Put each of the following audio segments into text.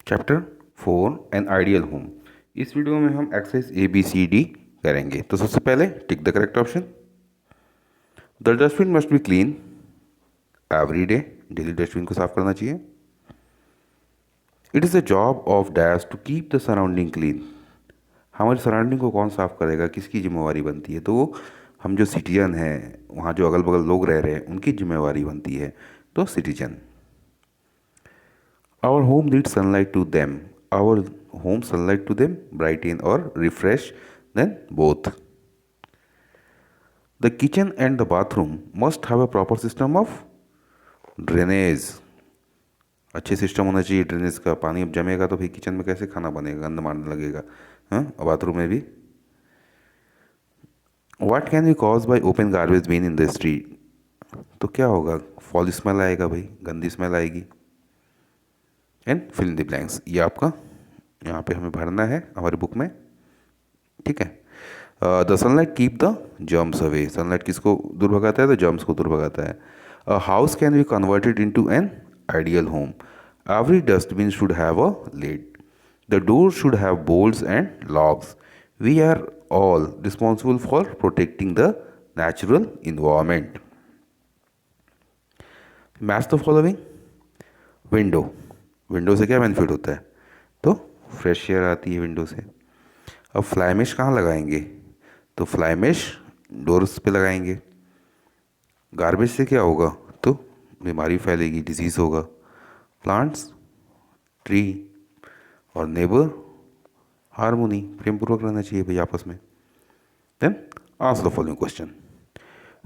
Chapter 4 an ideal home. इस video में हम एक्सरसाइज ABCD करेंगे। तो सबसे पहले tick the correct option. The dustbin must be clean every day. Daily dustbin को साफ करना चाहिए। It is the job of dash to keep the surrounding clean. हमारी सराउंडिंग को कौन साफ करेगा, किसकी जिम्मेवारी बनती है? तो वो हम जो सिटीजन हैं, वहाँ जो अगल बगल लोग रह रहे हैं, उनकी जिम्मेवारी बनती है। तो citizen. Our home needs sunlight to them. Our home sunlight to them brighten or refresh then both. The kitchen and the bathroom must have a proper system of drainage. अच्छे सिस्टम होना चाहिए ड्रेनेज का। पानी अब जमेगा तो फिर kitchen में कैसे खाना बनेगा, गंद मारने लगेगा। हाँ, और बाथरूम में भी। What can be cause by open garbage bin in the street. तो क्या होगा? फॉल स्मेल आएगा भाई, गंदी स्मेल आएगी। And fill in the blanks, ये आपका यहाँ पे हमें भरना है हमारी बुक में। ठीक है। The sunlight keep the germs away. Sunlight किसको दूर भगाता है? तो जर्म्स को दूर भगाता है। A house can be converted into an ideal home. Every dustbin should have a lid. The door should have bolts and locks. We are all responsible for protecting the natural environment. Match the following. Window. Window से क्या benefit होता है? तो fresh air आती है window से। अब fly mash कहाँ लगाएंगे? तो फ्लाई मैश डोर्स पे लगाएंगे। गार्बेज से क्या होगा? तो बीमारी फैलेगी, डिजीज़ होगा। प्लांट्स, ट्री और नेबर हारमोनी, प्रेम पूर्वक रहना चाहिए भाई आपस में। Then answer the following question.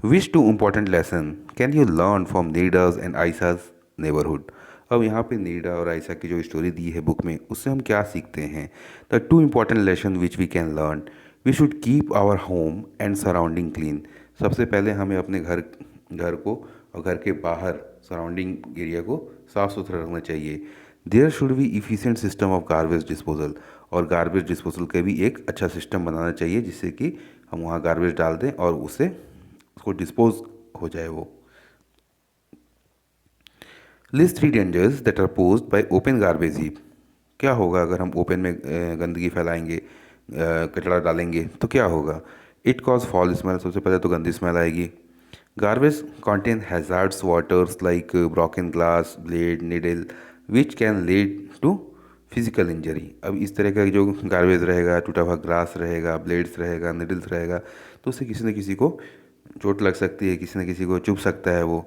Which two important lesson can you learn from Nida's and Aisha's neighbourhood. अब यहाँ पे नीडा और आयसा की जो स्टोरी दी है बुक में, उससे हम क्या सीखते हैं? The two important lesson which we can learn. We should keep our home and surrounding clean. सबसे पहले हमें अपने घर घर को और घर के बाहर सराउंडिंग एरिया को साफ़ सुथरा रखना चाहिए। There should be efficient system of garbage disposal. और गार्बेज डिस्पोजल का भी एक अच्छा सिस्टम बनाना चाहिए, जिससे कि हम वहाँ गार्बेज डाल दें और उससे उसको डिस्पोज हो जाए वो। List 3 dangers that are posed by open garbage heap. क्या होगा अगर हम ओपन में गंदगी फैलाएंगे, कचरा डालेंगे तो क्या होगा? It cause foul smell. सबसे पहले तो गंदी स्मेल आएगी। Garbage contain hazards waters like broken glass, blade, needle which can lead to physical injury. अब इस तरह का जो गार्बेज रहेगा, टूटा हुआ ग्लास रहेगा, ब्लेड्स रहेगा, निडल्स रहेगा, तो उससे किसी न किसी को चोट लग सकती है, किसी न किसी को चुभ सकता है वो।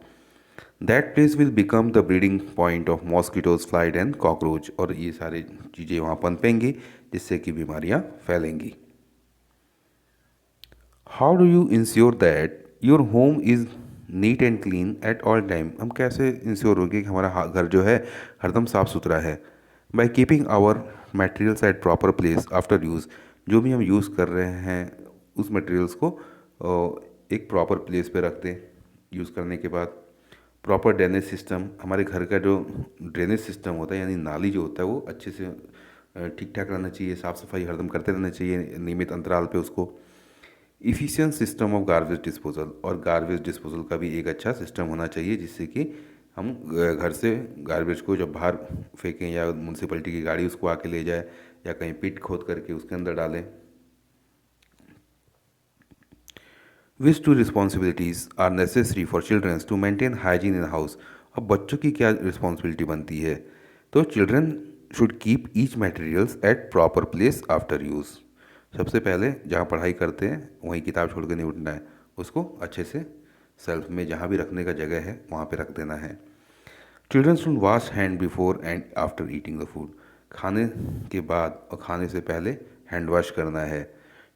That place will become the breeding point of mosquitoes, flies and cockroach. और ये सारी चीज़ें वहाँ पनपेंगी, जिससे कि बीमारियाँ फैलेंगी। How do you ensure that your home is neat and clean at all time. हम कैसे इंश्योर होंगे कि हमारा घर जो है हरदम साफ़ सुथरा है? By keeping our materials at proper place after use. जो भी हम यूज़ कर रहे हैं उस मटेरियल्स को एक प्रॉपर प्लेस पे रख दें यूज़ करने के बाद। Proper drainage system. हमारे घर का जो ड्रेनेज सिस्टम होता है, यानी नाली जो होता है, वो अच्छे से ठीक ठाक रहना चाहिए। साफ़ सफाई हरदम करते रहना चाहिए नियमित अंतराल पे उसको। Efficient system of garbage disposal. और गार्बेज डिस्पोजल का भी एक अच्छा सिस्टम होना चाहिए, जिससे कि हम घर से गार्बेज को जब बाहर फेंकें या म्यूनसिपैलिटी की गाड़ी उसको आके ले जाए या कहीं पिट खोद करके उसके अंदर डालें। Which two responsibilities are necessary for childrens to maintain hygiene in house. अब बच्चों की क्या रिस्पॉन्सिबिलिटी बनती है? तो children should keep each materials at proper place after use. सबसे पहले जहाँ पढ़ाई करते हैं वहीं किताब छोड़ के नहीं उठना है, उसको अच्छे से सेल्फ में जहाँ भी रखने का जगह है वहाँ पे रख देना है। Children should wash hand before and after eating the food. खाने के बाद और खाने से पहले हैंड वॉश करना है।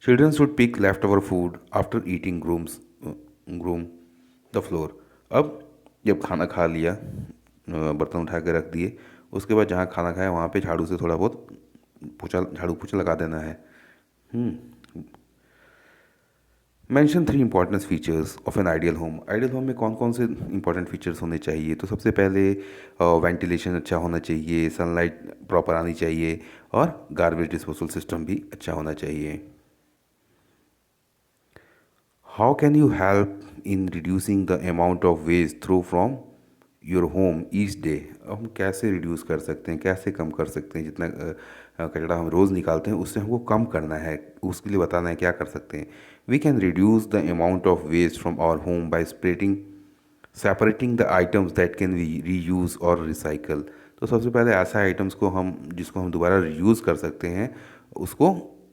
Children should pick left over food after eating broom the floor. अब जब खाना खा लिया, बर्तन उठा के रख दिए, उसके बाद जहाँ खाना खाया वहाँ पे झाड़ू से थोड़ा बहुत पोछा, झाड़ू पोछा लगा देना है। Mention 3 important features of N ideal home. Ideal home में कौन कौन से इंपॉर्टेंट फीचर्स होने चाहिए? तो सबसे पहले वेंटिलेशन अच्छा होना चाहिए, सनलाइट प्रॉपर आनी चाहिए और गार्बेज डिस्पोजल सिस्टम भी अच्छा होना चाहिए। How can you help in reducing the amount of waste through from your home each day. अब हम कैसे रिड्यूस कर सकते हैं, कैसे कम कर सकते हैं, जितना कचरा हम रोज़ निकालते हैं उससे हमको कम करना है, उसके लिए बताना है क्या कर सकते हैं। We can reduce the amount of waste from our home by separating the items that can be reuse और रिसाइकल। तो सबसे पहले ऐसे आइटम्स को हम जिसको हम दोबारा रीयूज़ कर सकते हैं उसको,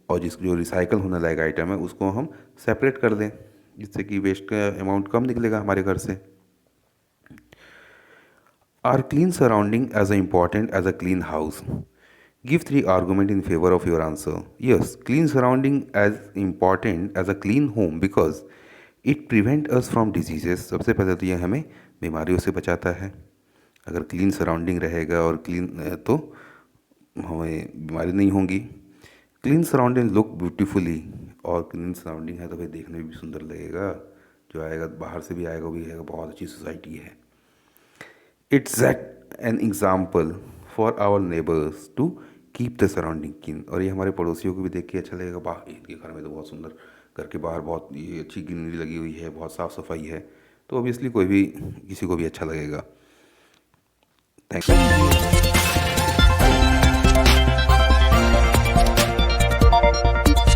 और जो रिसाइकल होने लायक आइटम है उसको हम सेपरेट कर दें, जिससे कि वेस्ट का अमाउंट कम निकलेगा हमारे घर से। Are clean surrounding as important as a clean house? Give three argument in favor of your answer. Yes, clean surrounding as important as a clean home because it prevent us from diseases. सबसे पहले तो ये हमें बीमारियों से बचाता है। अगर क्लीन सराउंडिंग रहेगा और क्लीन तो हमें बीमारी नहीं होंगी। क्लीन सराउंडिंग लुक ब्यूटीफुली, और क्लीन सराउंडिंग है तो भाई देखने में भी सुंदर लगेगा, जो आएगा बाहर से भी आएगा वो भी कहेगा बहुत अच्छी सोसाइटी है। It's an example for our neighbours to keep the surrounding clean, और ये हमारे पड़ोसियों को भी देख के अच्छा लगेगा, बाहर इनके घर में तो बहुत सुंदर, घर के बाहर बहुत ये अच्छी ग्रीनरी लगी हुई है, बहुत साफ़ सफाई है, तो ऑब्वियसली कोई भी किसी को भी अच्छा लगेगा। Thank you.